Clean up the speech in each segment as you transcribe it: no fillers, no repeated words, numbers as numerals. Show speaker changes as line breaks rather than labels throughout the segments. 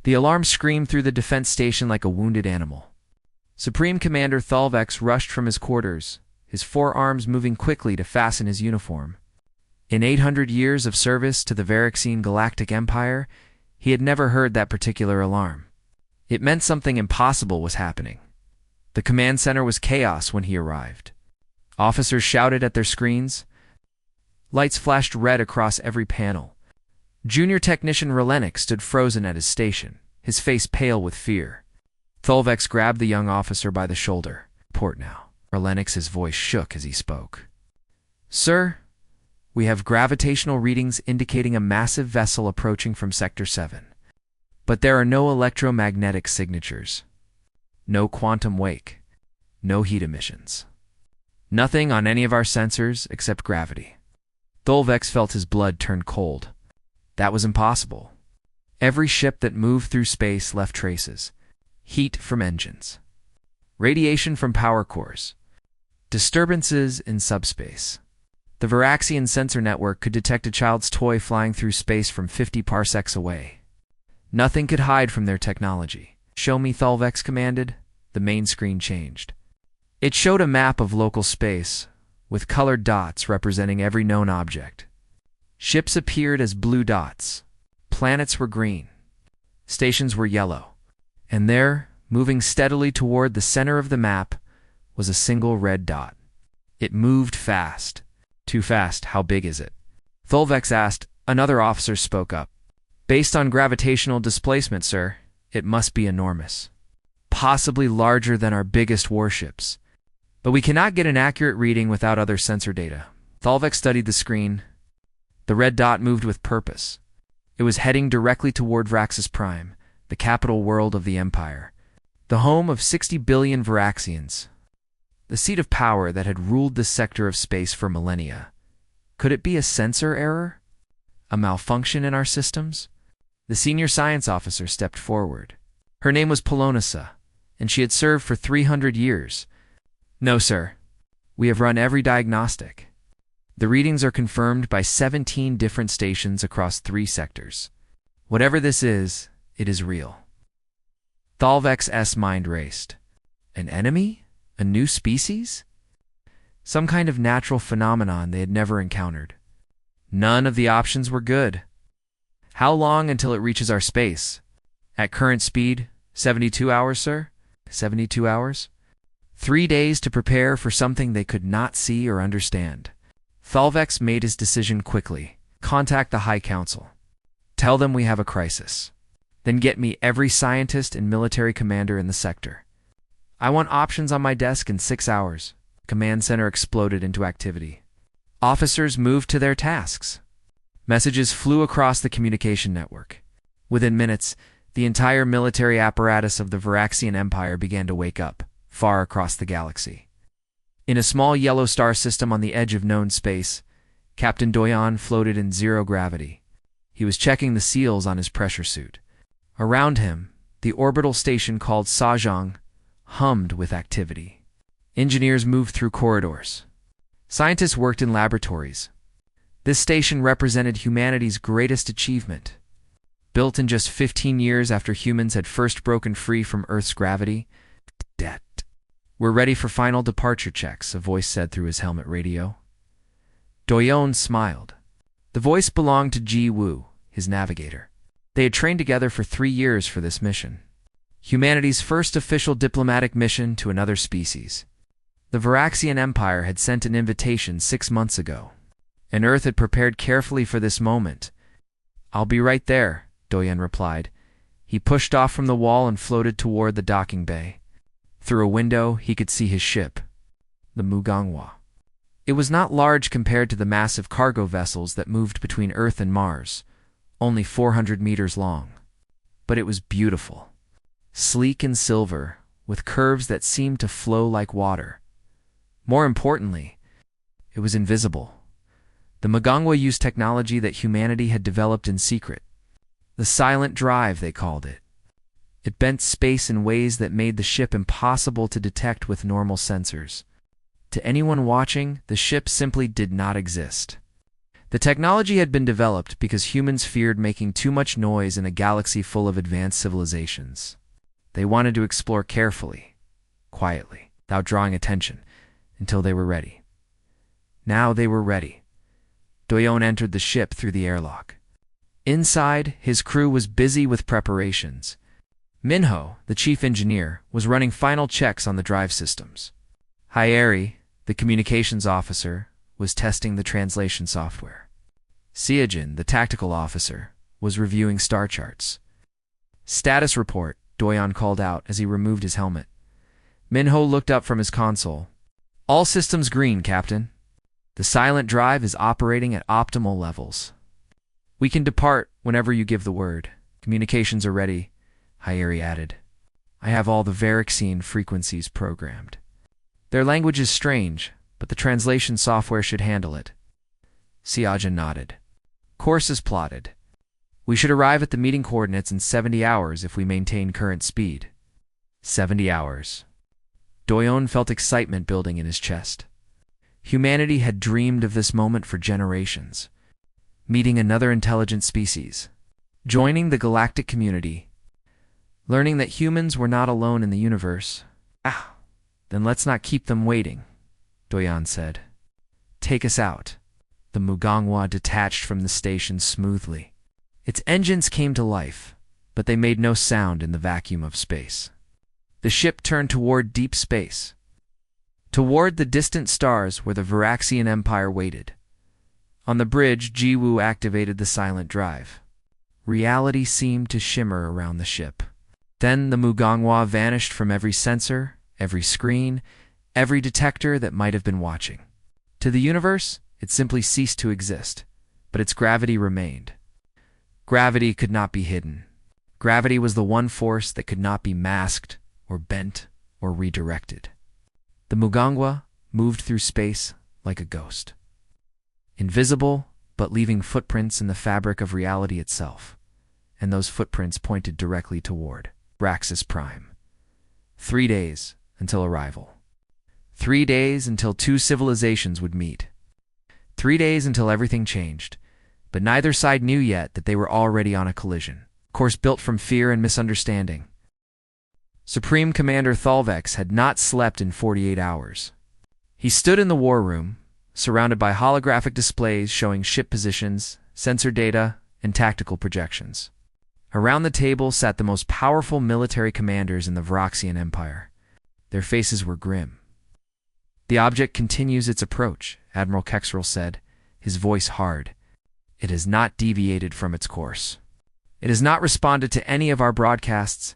The alarm screamed through the defense station like a wounded animal. Supreme Commander Thalvex rushed from his quarters, his forearms moving quickly to fasten his uniform. In 800 years of service to the Varaxian Galactic Empire, he had never heard that particular alarm. It meant something impossible was happening. The command center was chaos when he arrived. Officers shouted at their screens. Lights flashed red across every panel. Junior Technician Relenic stood frozen at his station, his face pale with fear. Thalvex grabbed the young officer by the shoulder. "Report now." Relenix's voice shook as he spoke. "Sir, we have gravitational readings indicating a massive vessel approaching from Sector 7. But there are no electromagnetic signatures. No quantum wake. No heat emissions. Nothing on any of our sensors except gravity." Thalvex felt his blood turn cold. That was impossible. Every ship that moved through space left traces. Heat from engines. Radiation from power cores. Disturbances in subspace. The Varaxian sensor network could detect a child's toy flying through space from 50 parsecs away. Nothing could hide from their technology. "Show me," Thalvex commanded. The main screen changed. It showed a map of local space, with colored dots representing every known object. Ships appeared as blue dots. Planets were green. Stations were yellow. And there, moving steadily toward the center of the map, was a single red dot. It moved fast. "Too fast. How big is it?" Thalvex asked. Another officer spoke up. "Based on gravitational displacement, sir, it must be enormous. Possibly larger than our biggest warships. But we cannot get an accurate reading without other sensor data." Thalvex studied the screen. The red dot moved with purpose. It was heading directly toward Vraxis Prime, the capital world of the Empire, the home of 60 billion Varaxians, the seat of power that had ruled this sector of space for millennia. Could it be a sensor error? A malfunction in our systems? The senior science officer stepped forward. Her name was Polonissa, and she had served for 300 years. "No, sir. We have run every diagnostic. The readings are confirmed by 17 different stations across 3 sectors. Whatever this is, it is real." Thalvex's mind raced. An enemy? A new species? Some kind of natural phenomenon they had never encountered. None of the options were good. "How long until it reaches our space?" "At current speed, 72 hours, sir." 72 hours? 3 days to prepare for something they could not see or understand. Thalvex made his decision quickly. "Contact the High Council. Tell them we have a crisis. Then get me every scientist and military commander in the sector. I want options on my desk in 6 hours." Command center exploded into activity. Officers moved to their tasks. Messages flew across the communication network. Within minutes, the entire military apparatus of the Varaxian Empire began to wake up, far across the galaxy. In a small yellow star system on the edge of known space, Captain Doyon floated in zero gravity. He was checking the seals on his pressure suit. Around him, the orbital station called Sajong hummed with activity. Engineers moved through corridors. Scientists worked in laboratories. This station represented humanity's greatest achievement. Built in just 15 years after humans had first broken free from Earth's gravity. "We're ready for final departure checks," a voice said through his helmet radio. Doyon smiled. The voice belonged to Ji Wu, his navigator. They had trained together for 3 years for this mission. Humanity's first official diplomatic mission to another species. The Varaxian Empire had sent an invitation 6 months ago, and Earth had prepared carefully for this moment. "I'll be right there," Doyon replied. He pushed off from the wall and floated toward the docking bay. Through a window, he could see his ship, the Mugangwa. It was not large compared to the massive cargo vessels that moved between Earth and Mars, only 400 meters long. But it was beautiful. Sleek and silver, with curves that seemed to flow like water. More importantly, it was invisible. The Mugangwa used technology that humanity had developed in secret. The silent drive, they called it. It bent space in ways that made the ship impossible to detect with normal sensors. To anyone watching, the ship simply did not exist. The technology had been developed because humans feared making too much noise in a galaxy full of advanced civilizations. They wanted to explore carefully, quietly, without drawing attention, until they were ready. Now they were ready. Doyon entered the ship through the airlock. Inside, his crew was busy with preparations. Minho, the chief engineer, was running final checks on the drive systems. Hyeri, the communications officer, was testing the translation software. Seojin, the tactical officer, was reviewing star charts. "Status report," Doyon called out as he removed his helmet. Minho looked up from his console. "All systems green, Captain. The silent drive is operating at optimal levels. We can depart whenever you give the word. Communications are ready," Hyeri added. "I have all the Varixine frequencies programmed. Their language is strange, but the translation software should handle it." Seojin nodded. "Course is plotted. We should arrive at the meeting coordinates in 70 hours if we maintain current speed." 70 hours. Doyon felt excitement building in his chest. Humanity had dreamed of this moment for generations. Meeting another intelligent species. Joining the galactic community. Learning that humans were not alone in the universe. Then let's not keep them waiting," Doyon said. "Take us out." The Mugangwa detached from the station smoothly. Its engines came to life, but they made no sound in the vacuum of space. The ship turned toward deep space, toward the distant stars where the Varaxian Empire waited. On the bridge, Jiwoo activated the silent drive. Reality seemed to shimmer around the ship. Then the Mugangwa vanished from every sensor, every screen, every detector that might have been watching. To the universe, it simply ceased to exist, but its gravity remained. Gravity could not be hidden. Gravity was the one force that could not be masked, or bent, or redirected. The Mugangwa moved through space like a ghost. Invisible, but leaving footprints in the fabric of reality itself, and those footprints pointed directly toward Raxus Prime. 3 days until arrival. 3 days until two civilizations would meet. 3 days until everything changed, but neither side knew yet that they were already on a collision, course built from fear and misunderstanding. Supreme Commander Thalvex had not slept in 48 hours. He stood in the war room, surrounded by holographic displays showing ship positions, sensor data, and tactical projections. Around the table sat the most powerful military commanders in the Varaxian Empire. Their faces were grim. "The object continues its approach," Admiral Kexrel said, his voice hard. "It has not deviated from its course. It has not responded to any of our broadcasts.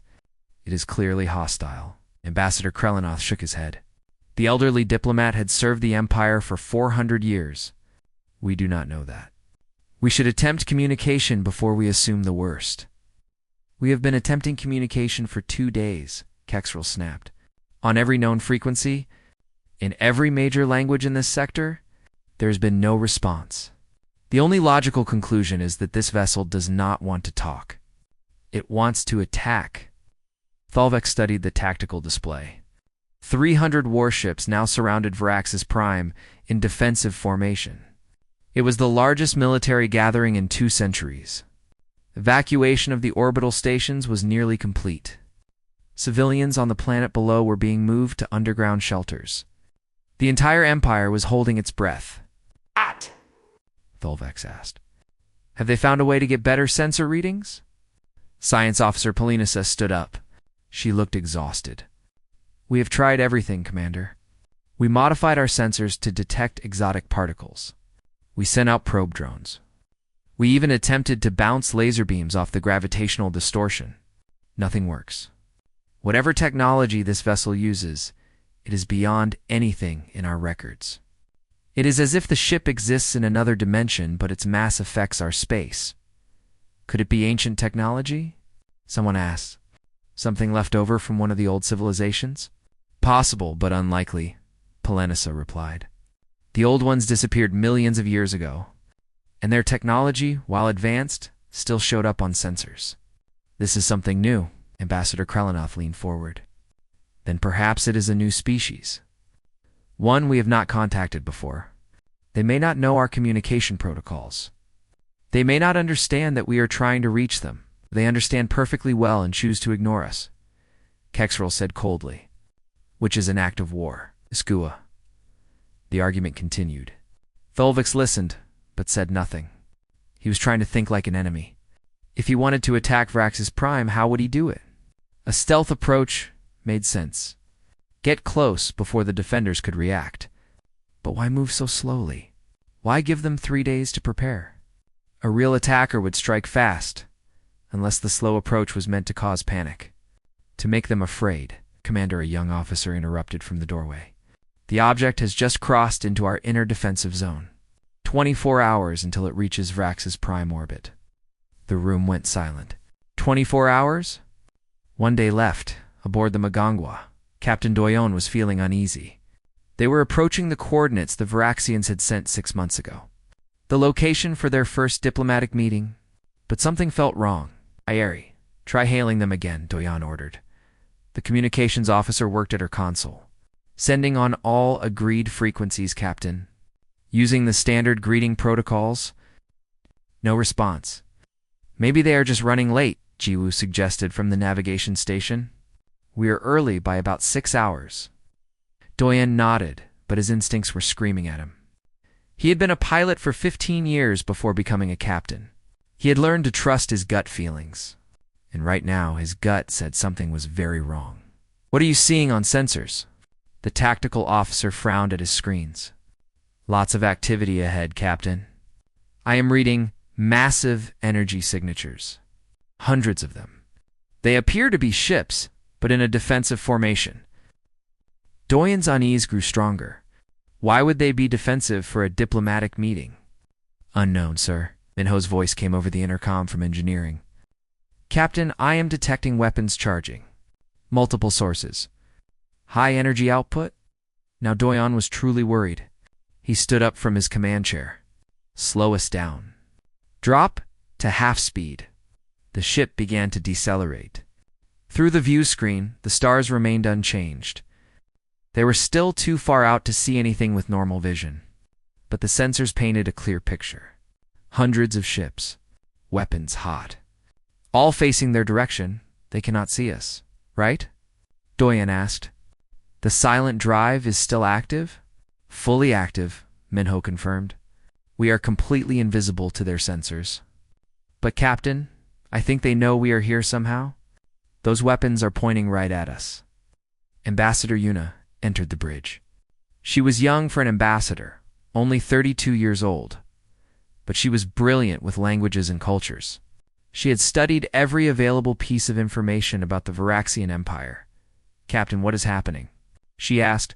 It is clearly hostile." Ambassador Krelinoth shook his head. The elderly diplomat had served the Empire for 400 years. "We do not know that. We should attempt communication before we assume the worst." "We have been attempting communication for 2 days," Kexrel snapped. "On every known frequency, in every major language in this sector, there has been no response. The only logical conclusion is that this vessel does not want to talk. It wants to attack." Thalvex studied the tactical display. 300 warships now surrounded Varaxus Prime in defensive formation. It was the largest military gathering in 2 centuries. Evacuation of the orbital stations was nearly complete. Civilians on the planet below were being moved to underground shelters. The entire Empire was holding its breath. Thalvex asked. "Have they found a way to get better sensor readings?" Science Officer Polinisa stood up. She looked exhausted. "We have tried everything, Commander. We modified our sensors to detect exotic particles. We sent out probe drones. We even attempted to bounce laser beams off the gravitational distortion. Nothing works. Whatever technology this vessel uses, it is beyond anything in our records. It is as if the ship exists in another dimension, but its mass affects our space. Could it be ancient technology?" someone asked. "Something left over from one of the old civilizations?" "Possible, but unlikely," Polenissa replied. "The old ones disappeared millions of years ago, and their technology, while advanced, still showed up on sensors." "This is something new," Ambassador Krelinoth leaned forward. "Then perhaps it is a new species. One we have not contacted before. They may not know our communication protocols. They may not understand that we are trying to reach them. They understand perfectly well and choose to ignore us, Kexrel said coldly. Which is an act of war, Iskua. The argument continued. Thulvix listened, but said nothing. He was trying to think like an enemy. If he wanted to attack Vrax's Prime, how would he do it? A stealth approach made sense. Get close before the defenders could react. But why move so slowly? Why give them 3 days to prepare? A real attacker would strike fast, unless the slow approach was meant to cause panic. To make them afraid, Commander, a young officer interrupted from the doorway. The object has just crossed into our inner defensive zone. 24 hours until it reaches Vrax's prime orbit. The room went silent. 24 hours? 1 day left, aboard the Magangwa. Captain Doyon was feeling uneasy. They were approaching the coordinates the Varaxians had sent 6 months ago. The location for their first diplomatic meeting. But something felt wrong. Ayeri, try hailing them again, Doyon ordered. The communications officer worked at her console. Sending on all agreed frequencies, Captain. Using the standard greeting protocols? No response. Maybe they are just running late, Jiwoo suggested from the navigation station. We are early by about 6 hours. Doyen nodded, but his instincts were screaming at him. He had been a pilot for 15 years before becoming a captain. He had learned to trust his gut feelings. And right now, his gut said something was very wrong. What are you seeing on sensors? The tactical officer frowned at his screens. Lots of activity ahead, Captain. I am reading massive energy signatures. Hundreds of them. They appear to be ships, but in a defensive formation. Doyen's unease grew stronger. Why would they be defensive for a diplomatic meeting? Unknown, sir. Minho's voice came over the intercom from engineering. Captain, I am detecting weapons charging. Multiple sources. High energy output? Now Doyon was truly worried. He stood up from his command chair. Slow us down. Drop to half speed. The ship began to decelerate. Through the view screen, the stars remained unchanged. They were still too far out to see anything with normal vision. But the sensors painted a clear picture. Hundreds of ships. Weapons hot. All facing their direction. They cannot see us, right? Doyen asked. The silent drive is still active? Fully active, Minho confirmed. We are completely invisible to their sensors. But Captain, I think they know we are here somehow. Those weapons are pointing right at us. Ambassador Yuna entered the bridge. She was young for an ambassador, only 32 years old. But she was brilliant with languages and cultures. She had studied every available piece of information about the Varaxian Empire. Captain, what is happening? She asked.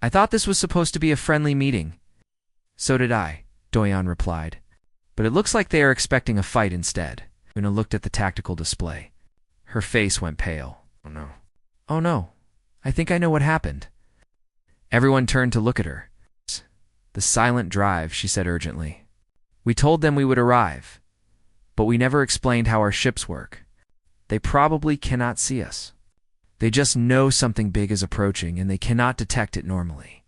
I thought this was supposed to be a friendly meeting. So did I, Doyon replied. But it looks like they are expecting a fight instead. Una looked at the tactical display. Her face went pale. Oh no. Oh no. I think I know what happened. Everyone turned to look at her. The silent drive, she said urgently. We told them we would arrive, but we never explained how our ships work. They probably cannot see us. They just know something big is approaching and they cannot detect it normally.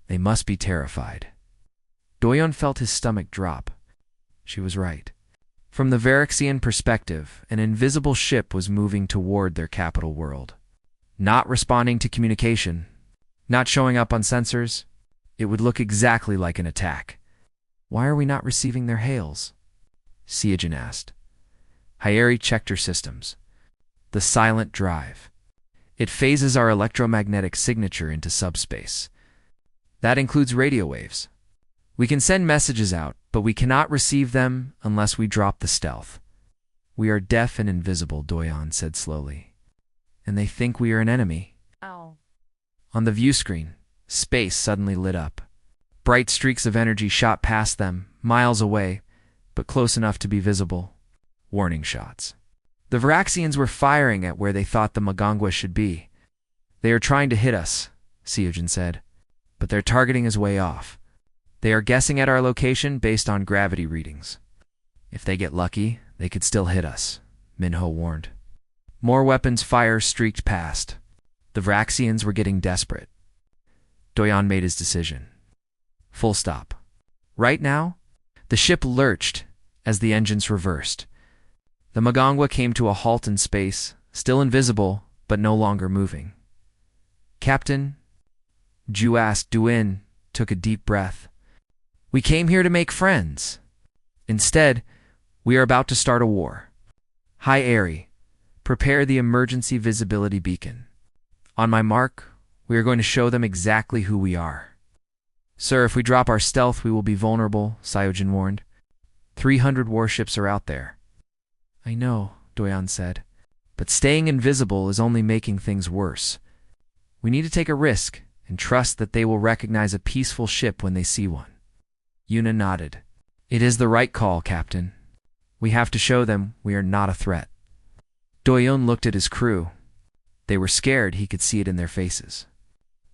They must be terrified. Doyon felt his stomach drop. She was right. From the Varaxian perspective, an invisible ship was moving toward their capital world. Not responding to communication, not showing up on sensors, it would look exactly like an attack. Why are we not receiving their hails? Siajin asked. Hayeri checked her systems. The silent drive. It phases our electromagnetic signature into subspace. That includes radio waves. We can send messages out, but we cannot receive them unless we drop the stealth. We are deaf and invisible, Doyon said slowly. And they think we are an enemy.
Ow.
On the view screen, space suddenly lit up. Bright streaks of energy shot past them, miles away, but close enough to be visible. Warning shots. The Varaxians were firing at where they thought the Magangwa should be. They are trying to hit us, Siajin said, but their targeting is way off. They are guessing at our location based on gravity readings. If they get lucky, they could still hit us, Minho warned. More weapons fire streaked past. The Varaxians were getting desperate. Doyon made his decision. Full stop. Right now, the ship lurched as the engines reversed. The Magangwa came to a halt in space, still invisible, but no longer moving. Captain, Juas Duin took a deep breath. We came here to make friends. Instead, we are about to start a war. Hi, Airy. Prepare the emergency visibility beacon. On my mark, we are going to show them exactly who we are. Sir, if we drop our stealth, we will be vulnerable, Cyojin warned. 300 warships are out there. I know, Doyan said, but staying invisible is only making things worse. We need to take a risk and trust that they will recognize a peaceful ship when they see one. Yuna nodded. It is the right call, Captain. We have to show them we are not a threat. Doyon looked at his crew. They were scared, he could see it in their faces.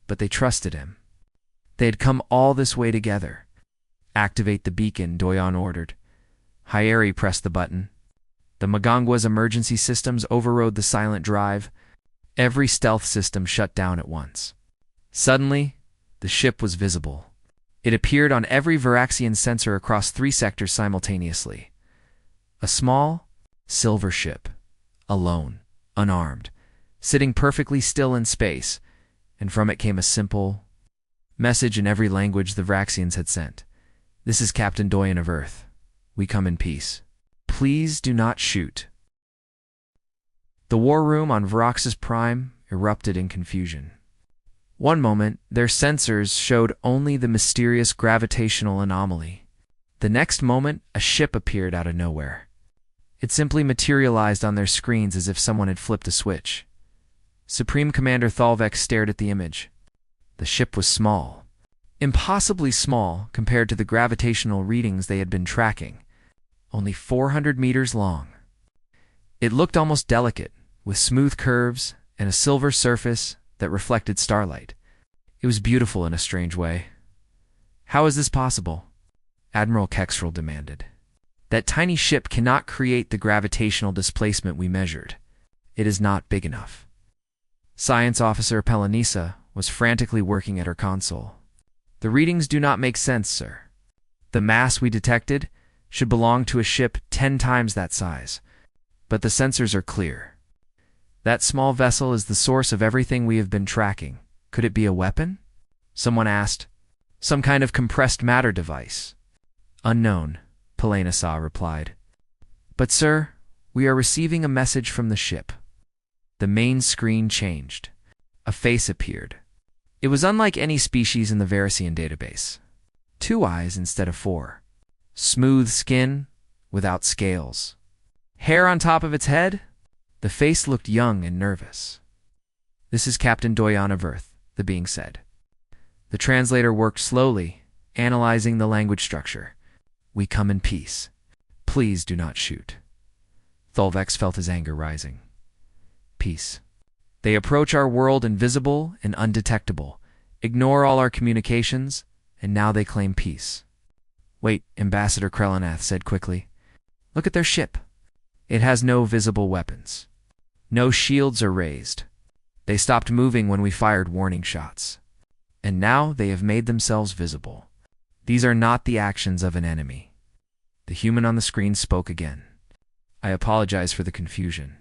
But they trusted him. They had come all this way together. Activate the beacon, Doyon ordered. Hyeri pressed the button. The Magangwa's emergency systems overrode the silent drive. Every stealth system shut down at once. Suddenly, the ship was visible. It appeared on every Varaxian sensor across 3 sectors simultaneously. A small, silver ship, alone, unarmed, sitting perfectly still in space, and from it came a simple message in every language the Varaxians had sent. This is Captain Doyen of Earth. We come in peace. Please do not shoot. The war room on Varaxis Prime erupted in confusion. One moment, their sensors showed only the mysterious gravitational anomaly. The next moment, a ship appeared out of nowhere. It simply materialized on their screens as if someone had flipped a switch. Supreme Commander Thalvex stared at the image. The ship was small. Impossibly small compared to the gravitational readings they had been tracking. Only 400 meters long. It looked almost delicate, with smooth curves and a silver surface that reflected starlight. It was beautiful in a strange way. How is this possible? Admiral Kexrel demanded. That tiny ship cannot create the gravitational displacement we measured. It is not big enough. Science Officer Pelanisa was frantically working at her console. The readings do not make sense, sir. The mass we detected should belong to a ship 10 times that size. But the sensors are clear. That small vessel is the source of everything we have been tracking. Could it be a weapon? Someone asked. Some kind of compressed matter device. Unknown, Pelanisa replied. But sir, we are receiving a message from the ship. The main screen changed. A face appeared. It was unlike any species in the Varasian database. 2 eyes instead of 4. Smooth skin without scales. Hair on top of its head? The face looked young and nervous. This is Captain Doyan of Earth, the being said. The translator worked slowly, analyzing the language structure. We come in peace. Please do not shoot. Thalvex felt his anger rising. Peace. They approach our world invisible and undetectable, ignore all our communications, and now they claim peace. Wait, Ambassador Krelanath said quickly. Look at their ship. It has no visible weapons. No shields are raised. They stopped moving when we fired warning shots. And now they have made themselves visible. These are not the actions of an enemy. The human on the screen spoke again. I apologize for the confusion.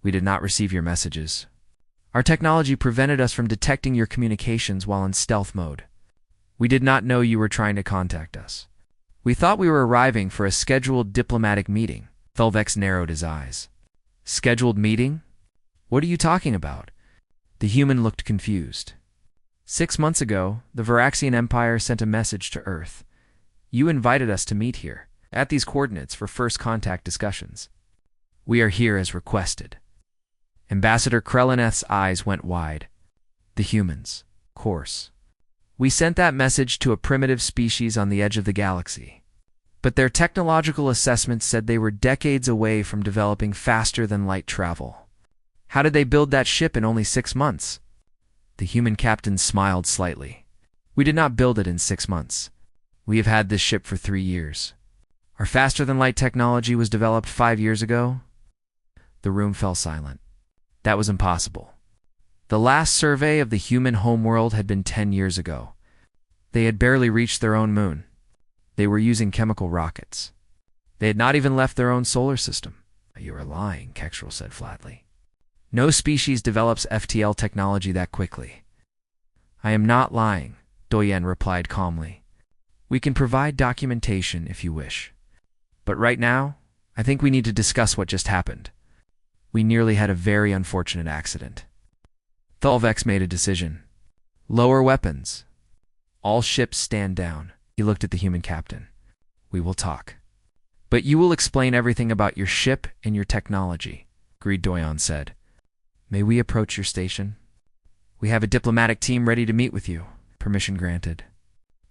We did not receive your messages. Our technology prevented us from detecting your communications while in stealth mode. We did not know you were trying to contact us. We thought we were arriving for a scheduled diplomatic meeting. Thalvex narrowed his eyes. Scheduled meeting? What are you talking about? The human looked confused. 6 months ago, the Varaxian Empire sent a message to Earth. You invited us to meet here, at these coordinates for first contact discussions. We are here as requested. Ambassador Krelanath's eyes went wide. The humans, of course. We sent that message to a primitive species on the edge of the galaxy. But their technological assessments said they were decades away from developing faster-than-light travel. How did they build that ship in only 6 months? The human captain smiled slightly. We did not build it in 6 months. We have had this ship for 3 years. Our faster-than-light technology was developed 5 years ago. The room fell silent. That was impossible. The last survey of the human homeworld had been 10 years ago. They had barely reached their own moon. They were using chemical rockets. They had not even left their own solar system. You are lying, Kexrel said flatly. No species develops FTL technology that quickly. I am not lying, Doyen replied calmly. We can provide documentation if you wish. But right now, I think we need to discuss what just happened. We nearly had a very unfortunate accident. Thalvex made a decision. Lower weapons. All ships stand down. He looked at the human captain. We will talk. But you will explain everything about your ship and your technology, agreed Doyen said. May we approach your station? We have a diplomatic team ready to meet with you. Permission granted.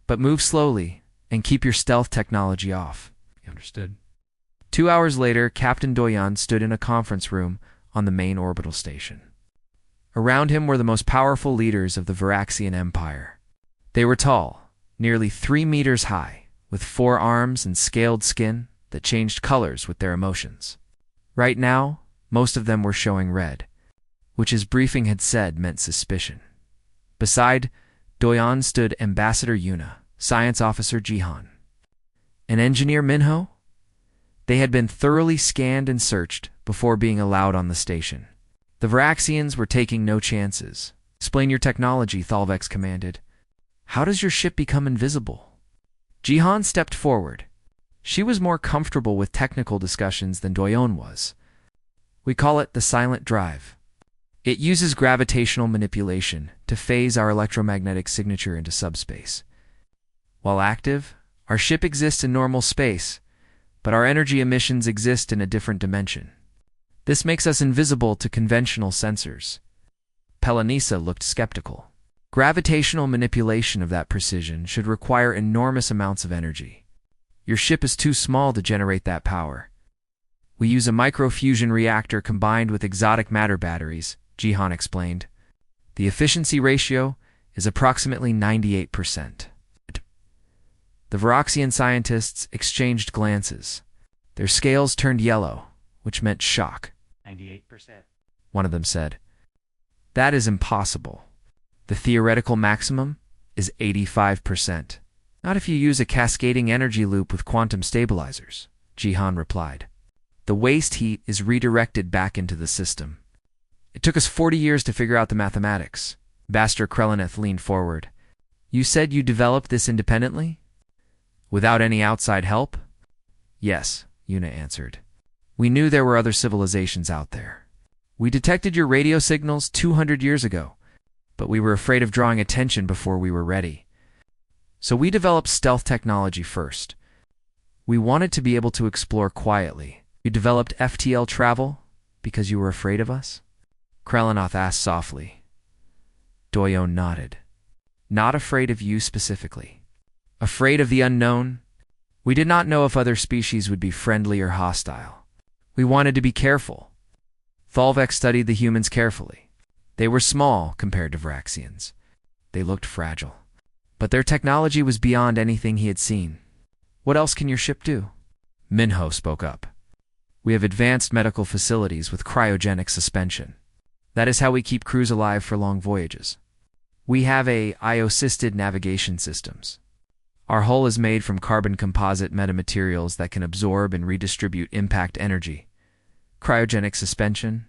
But move slowly and keep your stealth technology off. Understood. 2 hours later, Captain Doyen stood in a conference room on the main orbital station. Around him were the most powerful leaders of the Varaxian Empire. They were tall, nearly 3 meters high, with 4 arms and scaled skin that changed colors with their emotions. Right now, most of them were showing red, which his briefing had said meant suspicion. Beside Doyen stood Ambassador Yuna, Science Officer Jihan, and Engineer Minho. They had been thoroughly scanned and searched before being allowed on the station. The Varaxians were taking no chances. Explain your technology, Thalvex commanded. How does your ship become invisible? Jihan stepped forward. She was more comfortable with technical discussions than Doyen was. We call it the silent drive. It uses gravitational manipulation to phase our electromagnetic signature into subspace. While active, our ship exists in normal space, but our energy emissions exist in a different dimension. This makes us invisible to conventional sensors. Pelanisa looked skeptical. Gravitational manipulation of that precision should require enormous amounts of energy. Your ship is too small to generate that power. We use a microfusion reactor combined with exotic matter batteries, Jihan explained. The efficiency ratio is approximately 98%. The Varaxian scientists exchanged glances. Their scales turned yellow, which meant shock.
98%.
One of them said. That is impossible. The theoretical maximum is 85%. Not if you use a cascading energy loop with quantum stabilizers, Jihan replied. The waste heat is redirected back into the system. It took us 40 years to figure out the mathematics. Ambassador Kreleneth leaned forward. You said you developed this independently? Without any outside help? Yes, Yuna answered. We knew there were other civilizations out there. We detected your radio signals 200 years ago, but we were afraid of drawing attention before we were ready. So we developed stealth technology first. We wanted to be able to explore quietly. You developed FTL travel because you were afraid of us? Krelenoth asked softly. Doyen nodded. Not afraid of you specifically. Afraid of the unknown? We did not know if other species would be friendly or hostile. We wanted to be careful. Thalvex studied the humans carefully. They were small compared to Varaxians. They looked fragile. But their technology was beyond anything he had seen. What else can your ship do? Minho spoke up. We have advanced medical facilities with cryogenic suspension. That is how we keep crews alive for long voyages. We have IO-assisted navigation systems. Our hull is made from carbon composite metamaterials that can absorb and redistribute impact energy. Cryogenic suspension?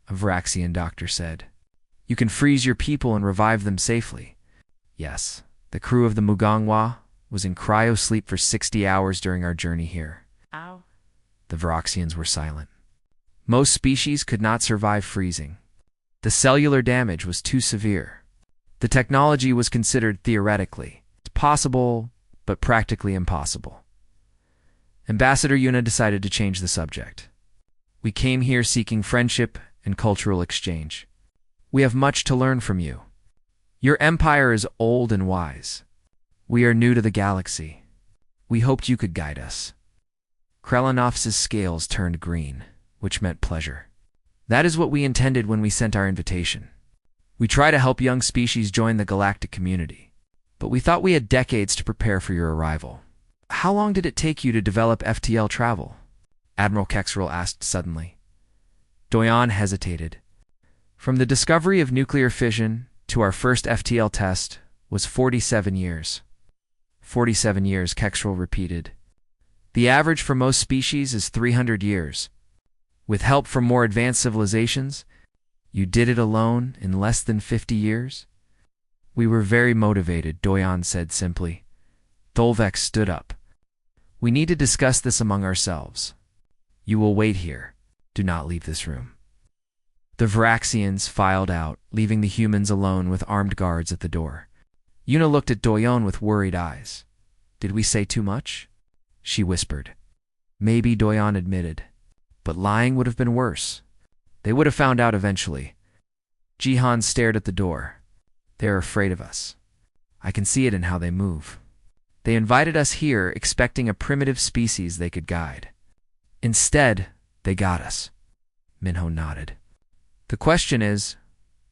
A Varaxian doctor said. You can freeze your people and revive them safely. Yes, the crew of the Mugangwa was in cryo-sleep for 60 hours during our journey here.
Ow.
The Varaxians were silent. Most species could not survive freezing. The cellular damage was too severe. The technology was considered theoretically possible, but practically impossible. Ambassador Yuna decided to change the subject. We came here seeking friendship and cultural exchange. We have much to learn from you. Your empire is old and wise. We are new to the galaxy. We hoped you could guide us. Krelenov's scales turned green, which meant pleasure. That is what we intended when we sent our invitation. We try to help young species join the galactic community, but we thought we had decades to prepare for your arrival. How long did it take you to develop FTL travel? Admiral Kexrel asked suddenly. Doyen hesitated. From the discovery of nuclear fission to our first FTL test was 47 years. 47 years, Kexrel repeated. The average for most species is 300 years. With help from more advanced civilizations, you did it alone in less than 50 years? We were very motivated, Doyon said simply. Tholvex stood up. We need to discuss this among ourselves. You will wait here. Do not leave this room. The Varaxians filed out, leaving the humans alone with armed guards at the door. Yuna looked at Doyon with worried eyes. Did we say too much? She whispered. Maybe, Doyon admitted. But lying would have been worse. They would have found out eventually. Jihan stared at the door. They are afraid of us. I can see it in how they move. They invited us here expecting a primitive species they could guide. Instead, they got us. Minho nodded. The question is,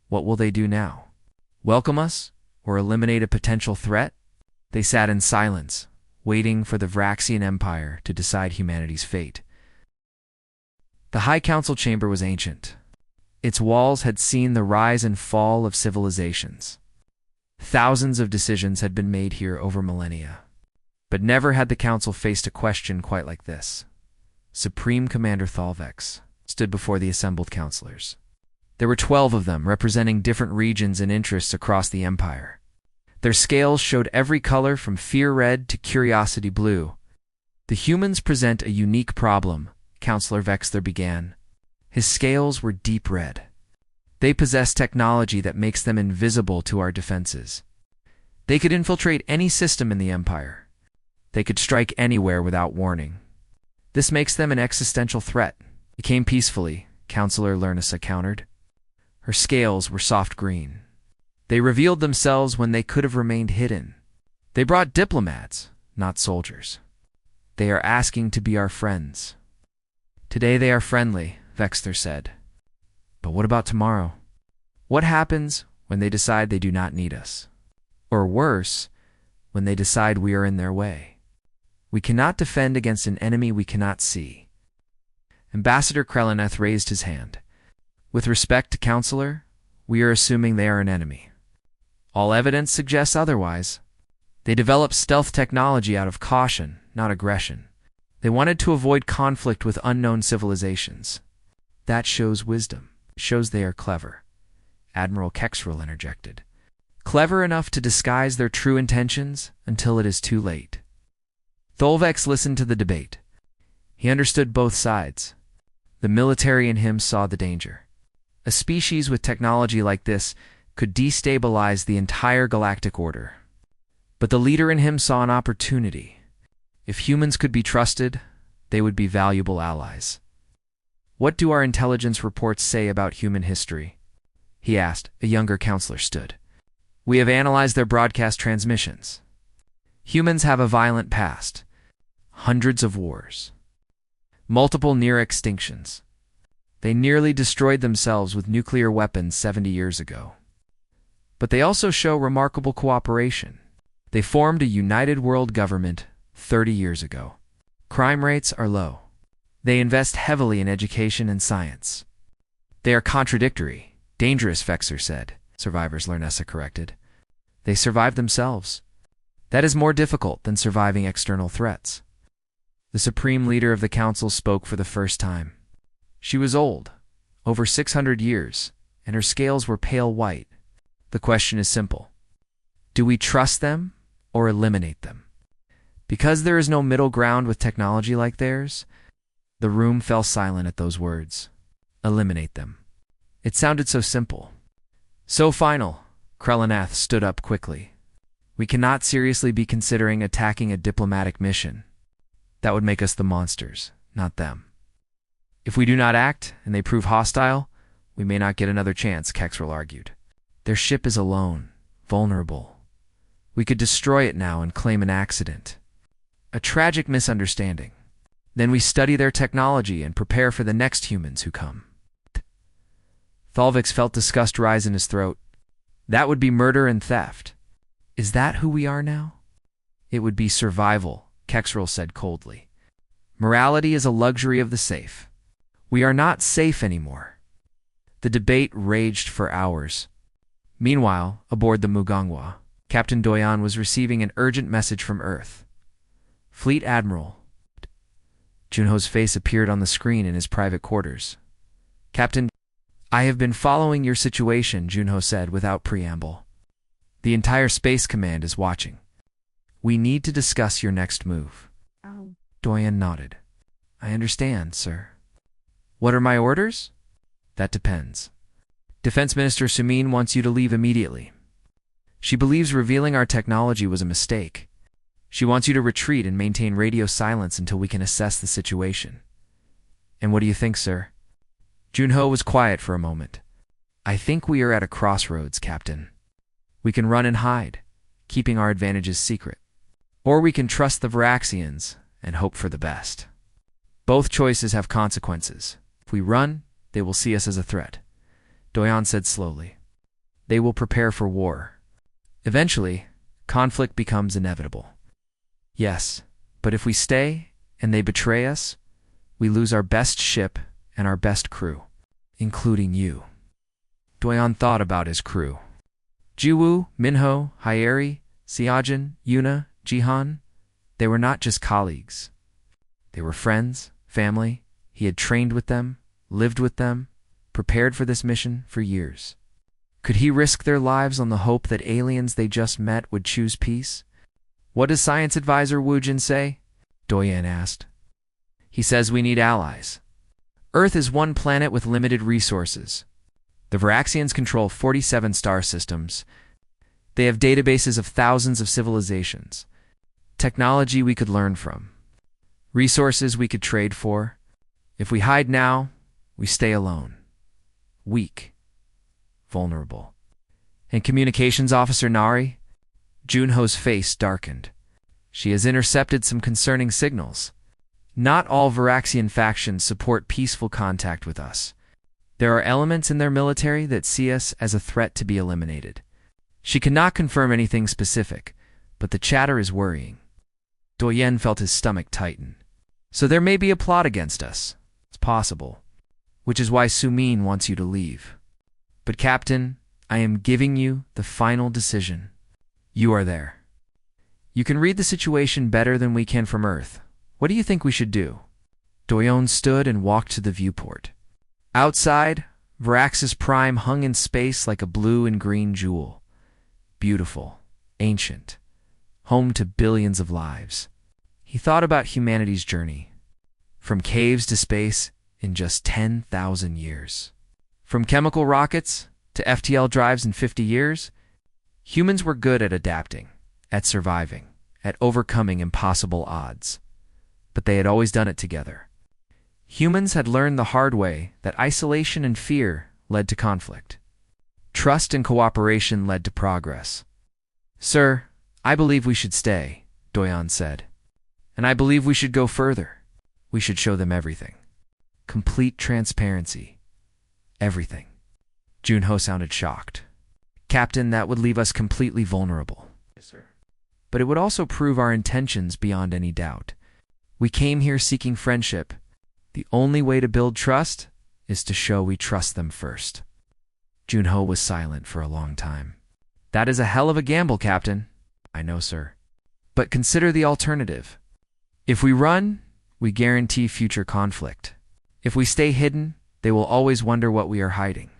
what will they do now? Welcome us or eliminate a potential threat? They sat in silence, waiting for the Vraxian Empire to decide humanity's fate. The High Council chamber was ancient. Its walls had seen the rise and fall of civilizations. Thousands of decisions had been made here over millennia. But never had the Council faced a question quite like this. Supreme Commander Tholvex stood before the assembled counselors. There were 12 of them, representing different regions and interests across the Empire. Their scales showed every color from fear red to curiosity blue. The humans present a unique problem, Counselor Vexler began. His scales were deep red. They possess technology that makes them invisible to our defenses. They could infiltrate any system in the Empire. They could strike anywhere without warning. This makes them an existential threat. It came peacefully, Counselor Lernissa countered. Her scales were soft green. They revealed themselves when they could have remained hidden. They brought diplomats, not soldiers. They are asking to be our friends. Today they are friendly, Vexler said. But what about tomorrow? What happens when they decide they do not need us? Or worse, when they decide we are in their way? We cannot defend against an enemy we cannot see. Ambassador Kreleneth raised his hand. With respect to Counselor, we are assuming they are an enemy. All evidence suggests otherwise. They developed stealth technology out of caution, not aggression. They wanted to avoid conflict with unknown civilizations. That shows wisdom. It shows they are clever. Admiral Kexrel interjected. Clever enough to disguise their true intentions until it is too late. Tholvex listened to the debate. He understood both sides. The military in him saw the danger. A species with technology like this could destabilize the entire galactic order. But the leader in him saw an opportunity. If humans could be trusted, they would be valuable allies. What do our intelligence reports say about human history? He asked. A younger counselor stood. We have analyzed their broadcast transmissions. Humans have a violent past. Hundreds of wars. Multiple near extinctions. They nearly destroyed themselves with nuclear weapons 70 years ago. But they also show remarkable cooperation. They formed a united world government 30 years ago. Crime rates are low. They invest heavily in education and science. They are contradictory. Dangerous, Vexer said. Survivors, Lernessa corrected. They survive themselves. That is more difficult than surviving external threats. The supreme leader of the council spoke for the first time. She was old, over 600 years, and her scales were pale white. The question is simple. Do we trust them or eliminate them? Because there is no middle ground with technology like theirs, the room fell silent at those words. Eliminate them. It sounded so simple. So final. Kreleneth stood up quickly. We cannot seriously be considering attacking a diplomatic mission. That would make us the monsters, not them. If we do not act, and they prove hostile, we may not get another chance, Kexrel argued. Their ship is alone, vulnerable. We could destroy it now and claim an accident. A tragic misunderstanding. Then we study their technology and prepare for the next humans who come. Tholvex felt disgust rise in his throat. That would be murder and theft. Is that who we are now? It would be survival, Kexrel said coldly. Morality is a luxury of the safe. We are not safe anymore. The debate raged for hours. Meanwhile, aboard the Mugangwa, Captain Doyan was receiving an urgent message from Earth. Fleet Admiral. Junho's face appeared on the screen in his private quarters. Captain, I have been following your situation, Junho said without preamble. The entire Space Command is watching. We need to discuss your next move. Doyan nodded. I understand, sir. What are my orders? That depends. Defense Minister Sumin wants you to leave immediately. She believes revealing our technology was a mistake. She wants you to retreat and maintain radio silence until we can assess the situation. And what do you think, sir? Junho was quiet for a moment. I think we are at a crossroads, Captain. We can run and hide, keeping our advantages secret. Or we can trust the Varaxians and hope for the best. Both choices have consequences. If we run, they will see us as a threat. Doyan said slowly. They will prepare for war. Eventually, conflict becomes inevitable. Yes, but if we stay and they betray us, we lose our best ship and our best crew, including you. Doyan thought about his crew. Jiwoo, Minho, Hyeri, Seojin, Yuna, Jihan, they were not just colleagues. They were friends, family. He had trained with them, lived with them, prepared for this mission for years. Could he risk their lives on the hope that aliens they just met would choose peace? What does Science Advisor Wu Jin say? Doyan asked. He says we need allies. Earth is one planet with limited resources. The Varaxians control 47 star systems. They have databases of thousands of civilizations. Technology we could learn from. Resources we could trade for. If we hide now, we stay alone. Weak. Vulnerable. And Communications Officer Nari? Junho's face darkened. She has intercepted some concerning signals. Not all Varaxian factions support peaceful contact with us. There are elements in their military that see us as a threat to be eliminated. She cannot confirm anything specific, but the chatter is worrying. Doyan felt his stomach tighten. So there may be a plot against us. It's possible. Which is why Sumin wants you to leave. But Captain, I am giving you the final decision. You are there. You can read the situation better than we can from Earth. What do you think we should do? Doyan stood and walked to the viewport. Outside, Varaxis Prime hung in space like a blue and green jewel. Beautiful, ancient, home to billions of lives. He thought about humanity's journey. From caves to space in just 10,000 years. From chemical rockets to FTL drives in 50 years, humans were good at adapting, at surviving, at overcoming impossible odds. But they had always done it together. Humans had learned the hard way that isolation and fear led to conflict. Trust and cooperation led to progress. Sir, I believe we should stay, Doyan said. And I believe we should go further. We should show them everything. Complete transparency. Everything. Junho sounded shocked. Captain, that would leave us completely vulnerable.
Yes, sir.
But it would also prove our intentions beyond any doubt. We came here seeking friendship. The only way to build trust is to show we trust them first. Junho was silent for a long time. That is a hell of a gamble, Captain. I know, sir. But consider the alternative. If we run, we guarantee future conflict. If we stay hidden, they will always wonder what we are hiding.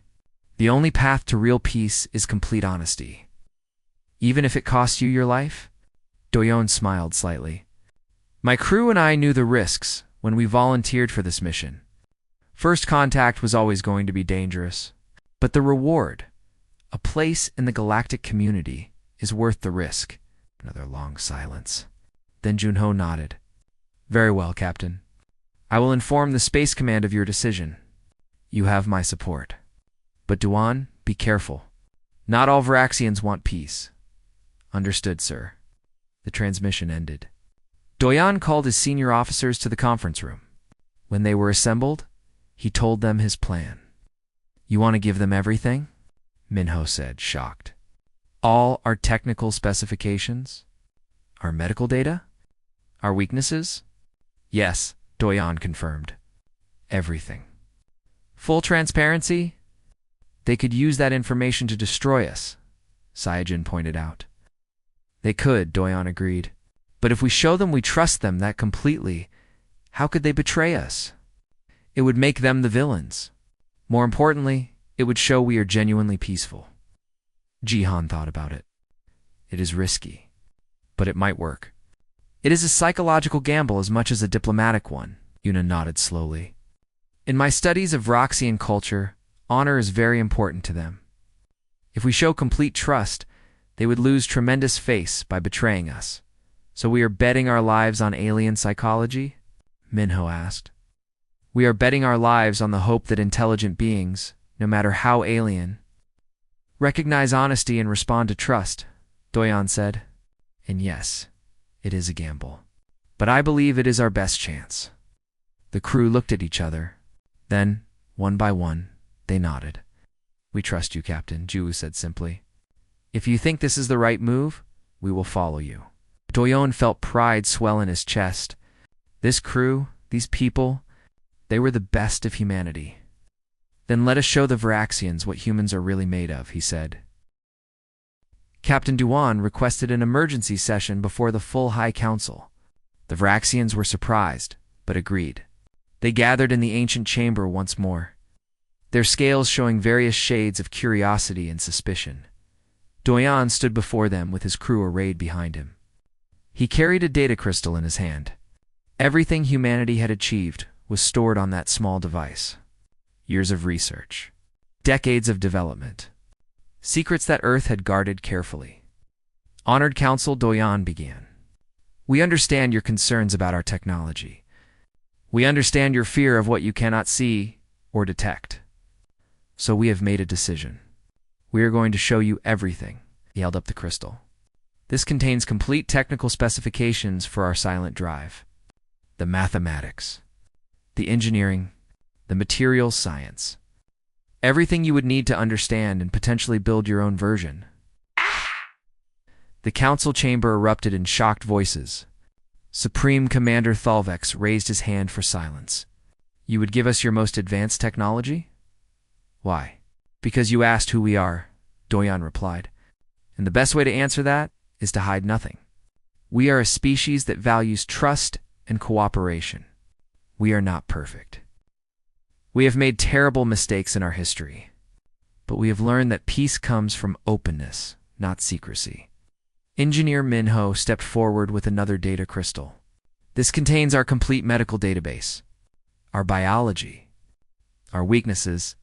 The only path to real peace is complete honesty. Even if it costs you your life? Doyan smiled slightly. My crew and I knew the risks when we volunteered for this mission. First contact was always going to be dangerous. But the reward, a place in the galactic community, is worth the risk. Another long silence. Then Junho nodded. Very well, Captain. I will inform the Space Command of your decision. You have my support. But Doyan, be careful. Not all Varaxians want peace. Understood, sir. The transmission ended. Doyan called his senior officers to the conference room. When they were assembled, he told them his plan. You want to give them everything? Minho said, shocked. All our technical specifications? Our medical data? Our weaknesses? Yes, Doyan confirmed. Everything. Full transparency? They could use that information to destroy us, Seojin pointed out. They could, Doyon agreed. But if we show them we trust them that completely, how could they betray us? It would make them the villains. More importantly, it would show we are genuinely peaceful. Jihan thought about it. It is risky, but it might work. It is a psychological gamble as much as a diplomatic one, Yuna nodded slowly. In my studies of Roxian culture, honor is very important to them. If we show complete trust, they would lose tremendous face by betraying us. So we are betting our lives on alien psychology? Minho asked. We are betting our lives on the hope that intelligent beings, no matter how alien, recognize honesty and respond to trust, Doyon said. And yes, it is a gamble. But I believe it is our best chance. The crew looked at each other. Then, one by one, they nodded. We trust you, Captain, Ju said simply. If you think this is the right move, we will follow you. Doyon felt pride swell in his chest. This crew, these people, they were the best of humanity. Then let us show the Varaxians what humans are really made of, he said. Captain Duan requested an emergency session before the full High Council. The Varaxians were surprised, but agreed. They gathered in the ancient chamber once more, their scales showing various shades of curiosity and suspicion. Doyon stood before them with his crew arrayed behind him. He carried a data crystal in his hand. Everything humanity had achieved was stored on that small device. Years of research, decades of development, secrets that Earth had guarded carefully. Honored Council, Doyon began. We understand your concerns about our technology. We understand your fear of what you cannot see or detect. So we have made a decision. We are going to show you everything. He held up the crystal. This contains complete technical specifications for our silent drive. The mathematics, the engineering, the materials science. Everything you would need to understand and potentially build your own version. The council chamber erupted in shocked voices. Supreme Commander Thalvex raised his hand for silence. You would give us your most advanced technology? Why? Because you asked who we are, Doyon replied. And the best way to answer that is to hide nothing. We are a species that values trust and cooperation. We are not perfect. We have made terrible mistakes in our history, but we have learned that peace comes from openness, not secrecy. Engineer Minho stepped forward with another data crystal. This contains our complete medical database, our biology, our weaknesses,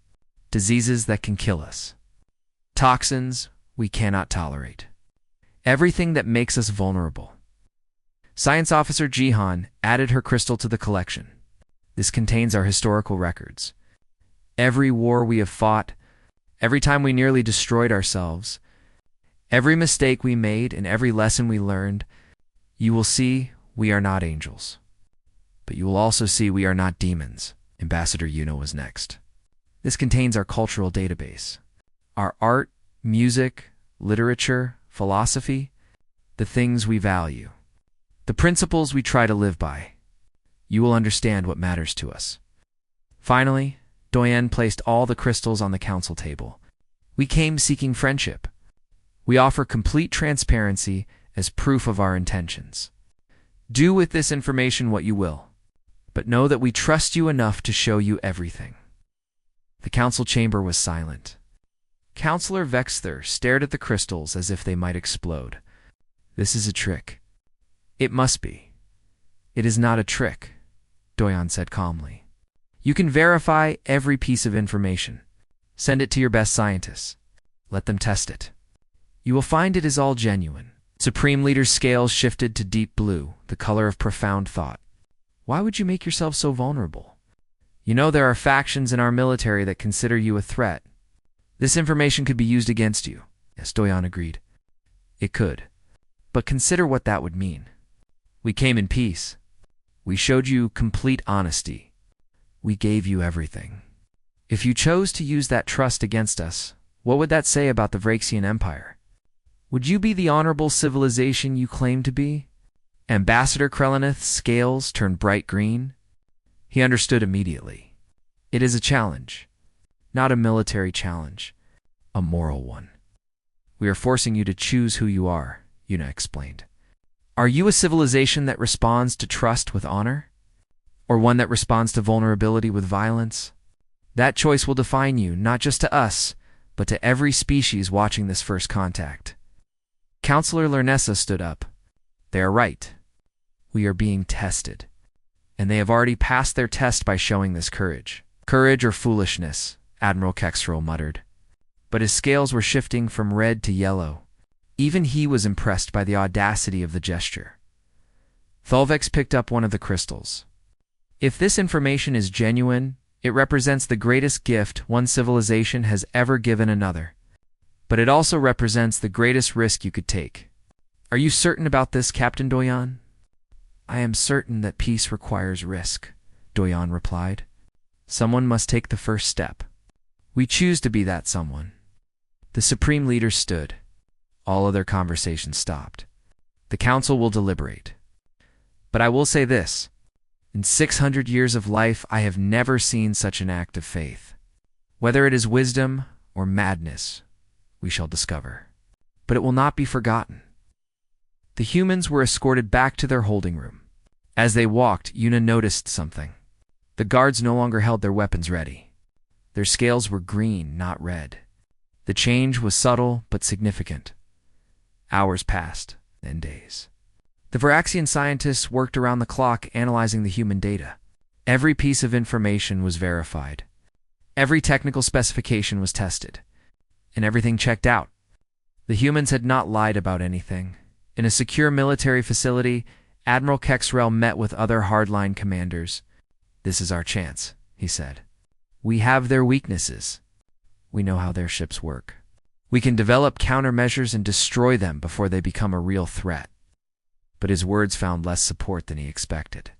diseases that can kill us, toxins we cannot tolerate, everything that makes us vulnerable. Science Officer Jihan added her crystal to the collection. This contains our historical records. Every war we have fought, every time we nearly destroyed ourselves, every mistake we made and every lesson we learned. You will see we are not angels. But you will also see we are not demons. Ambassador Yuna was next. This contains our cultural database. Our art, music, literature, philosophy, the things we value, the principles we try to live by. You will understand what matters to us. Finally, Doyen placed all the crystals on the council table. We came seeking friendship. We offer complete transparency as proof of our intentions. Do with this information what you will, but know that we trust you enough to show you everything. The council chamber was silent. Counselor Vexther stared at the crystals as if they might explode. This is a trick. It must be. It is not a trick, Doyon said calmly. You can verify every piece of information. Send it to your best scientists. Let them test it. You will find it is all genuine. Supreme Leader's scales shifted to deep blue, the color of profound thought. Why would you make yourself so vulnerable? You know there are factions in our military that consider you a threat. This information could be used against you. Yes, Doyon agreed. It could. But consider what that would mean. We came in peace. We showed you complete honesty. We gave you everything. If you chose to use that trust against us, what would that say about the Vraxian Empire? Would you be the honorable civilization you claim to be? Ambassador Krelenith's scales turned bright green. He understood immediately. It is a challenge. Not a military challenge. A moral one. We are forcing you to choose who you are, Yuna explained. Are you a civilization that responds to trust with honor? Or one that responds to vulnerability with violence? That choice will define you, not just to us, but to every species watching this first contact. Counselor Lernessa stood up. They are right. We are being tested. And they have already passed their test by showing this courage. Courage or foolishness, Admiral Kextrel muttered. But his scales were shifting from red to yellow. Even he was impressed by the audacity of the gesture. Tholvex picked up one of the crystals. If this information is genuine, it represents the greatest gift one civilization has ever given another. But it also represents the greatest risk you could take. Are you certain about this, Captain Doyan? I am certain that peace requires risk, Doyan replied. Someone must take the first step. We choose to be that someone. The Supreme Leader stood. All other conversations stopped. The Council will deliberate. But I will say this. In 600 years of life, I have never seen such an act of faith. Whether it is wisdom or madness, we shall discover. But it will not be forgotten. The humans were escorted back to their holding room. As they walked, Yuna noticed something. The guards no longer held their weapons ready. Their scales were green, not red. The change was subtle but significant. Hours passed, then days. The Varaxian scientists worked around the clock analyzing the human data. Every piece of information was verified. Every technical specification was tested. And everything checked out. The humans had not lied about anything. In a secure military facility, Admiral Kextrel met with other hardline commanders. This is our chance, he said. We have their weaknesses. We know how their ships work. We can develop countermeasures and destroy them before they become a real threat. But his words found less support than he expected.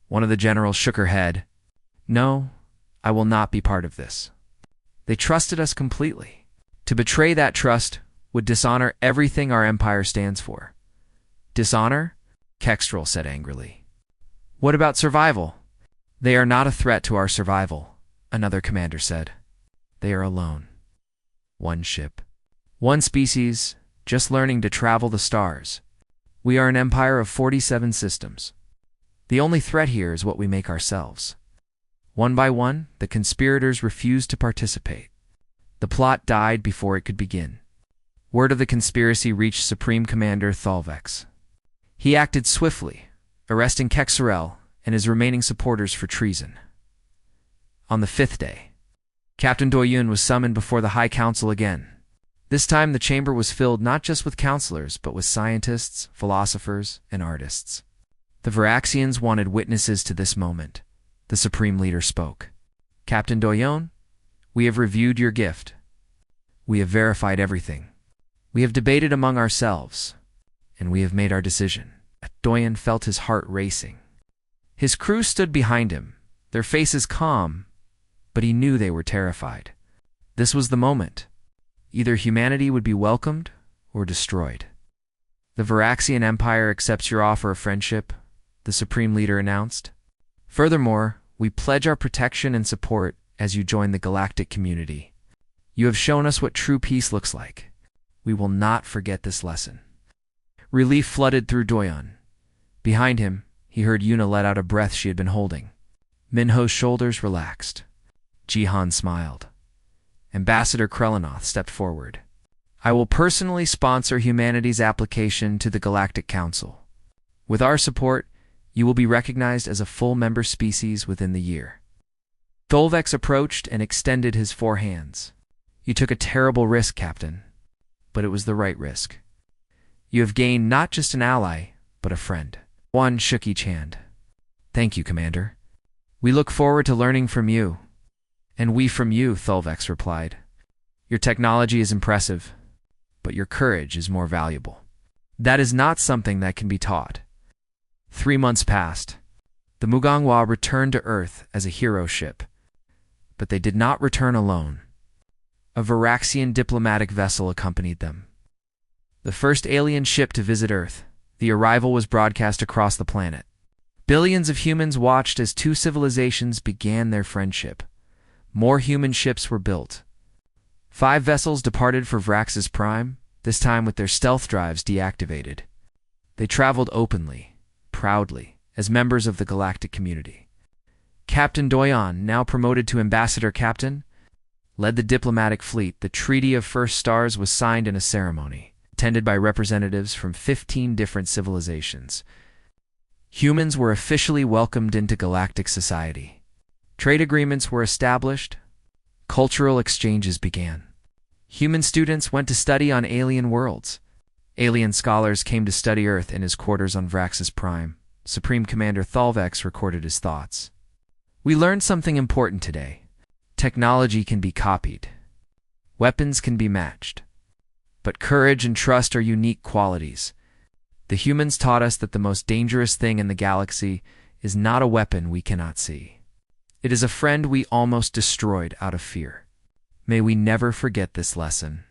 One of the generals shook her head. No, I will not be part of this. They trusted us completely. To betray that trust would dishonor everything our empire stands for. Dishonor? Kextrel said angrily. What about survival? They are not a threat to our survival, another commander said. They are alone. One ship. One species, just learning to travel the stars. We are an empire of 47 systems. The only threat here is what we make ourselves. One by one, the conspirators refused to participate. The plot died before it could begin. Word of the conspiracy reached Supreme Commander Tholvex. He acted swiftly, arresting Kextrel and his remaining supporters for treason. On the 5th day, Captain Doyun was summoned before the High Council again. This time the chamber was filled not just with counselors, but with scientists, philosophers, and artists. The Varaxians wanted witnesses to this moment. The Supreme Leader spoke. Captain Doyon, we have reviewed your gift. We have verified everything. We have debated among ourselves, and we have made our decision. Doyon felt his heart racing. His crew stood behind him, their faces calm, but he knew they were terrified. This was the moment. Either humanity would be welcomed or destroyed. The Varaxian Empire accepts your offer of friendship, the Supreme Leader announced. Furthermore, we pledge our protection and support as you join the galactic community. You have shown us what true peace looks like. We will not forget this lesson. Relief flooded through Doyon. Behind him, he heard Yuna let out a breath she had been holding. Minho's shoulders relaxed. Jihan smiled. Ambassador Krelinoth stepped forward. I will personally sponsor humanity's application to the Galactic Council. With our support, you will be recognized as a full member species within the year. Tholvex approached and extended his 4 hands. You took a terrible risk, Captain, but it was the right risk. You have gained not just an ally, but a friend. Juan shook each hand. Thank you, Commander. We look forward to learning from you. And we from you, Tholvex replied. Your technology is impressive, but your courage is more valuable. That is not something that can be taught. 3 months passed. The Mugangwa returned to Earth as a hero ship, but they did not return alone. A Varaxian diplomatic vessel accompanied them. The first alien ship to visit Earth, the arrival was broadcast across the planet. Billions of humans watched as 2 civilizations began their friendship. More human ships were built. 5 vessels departed for Vrax's Prime, this time with their stealth drives deactivated. They traveled openly, proudly, as members of the galactic community. Captain Doyon, now promoted to Ambassador Captain, led the diplomatic fleet. The Treaty of First Stars was signed in a ceremony, attended by representatives from 15 different civilizations. Humans were officially welcomed into galactic society. Trade agreements were established. Cultural exchanges began. Human students went to study on alien worlds. Alien scholars came to study Earth in his quarters on Vraxis Prime. Supreme Commander Thalvex recorded his thoughts. We learned something important today. Technology can be copied. Weapons can be matched. But courage and trust are unique qualities. The humans taught us that the most dangerous thing in the galaxy is not a weapon we cannot see. It is a friend we almost destroyed out of fear. May we never forget this lesson.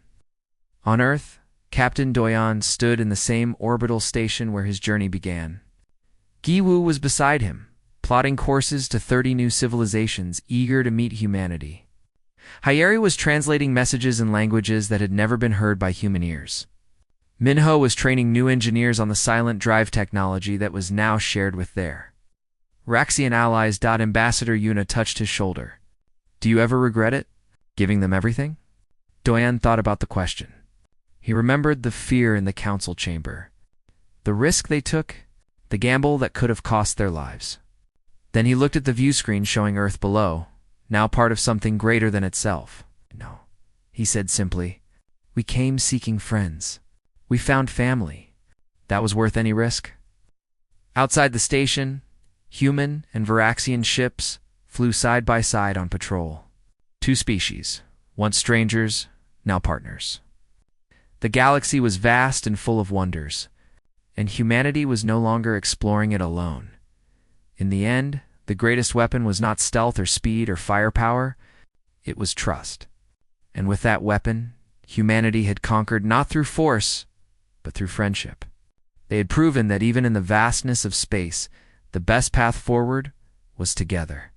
On Earth, Captain Doyon stood in the same orbital station where his journey began. Giwu was beside him, plotting courses to 30 new civilizations eager to meet humanity. Hyeri was translating messages in languages that had never been heard by human ears. Minho was training new engineers on the silent drive technology that was now shared with their Raxian allies. Ambassador Yuna touched his shoulder. Do you ever regret it? Giving them everything? Doyon thought about the question. He remembered the fear in the council chamber, the risk they took, the gamble that could have cost their lives. Then he looked at the view screen showing Earth below, now part of something greater than itself. No, he said simply. We came seeking friends. We found family. That was worth any risk. Outside the station, human and Varaxian ships flew side by side on patrol. Two species, once strangers, now partners. The galaxy was vast and full of wonders, and humanity was no longer exploring it alone. In the end, the greatest weapon was not stealth or speed or firepower, it was trust. And with that weapon, humanity had conquered not through force, but through friendship. They had proven that even in the vastness of space, the best path forward was together.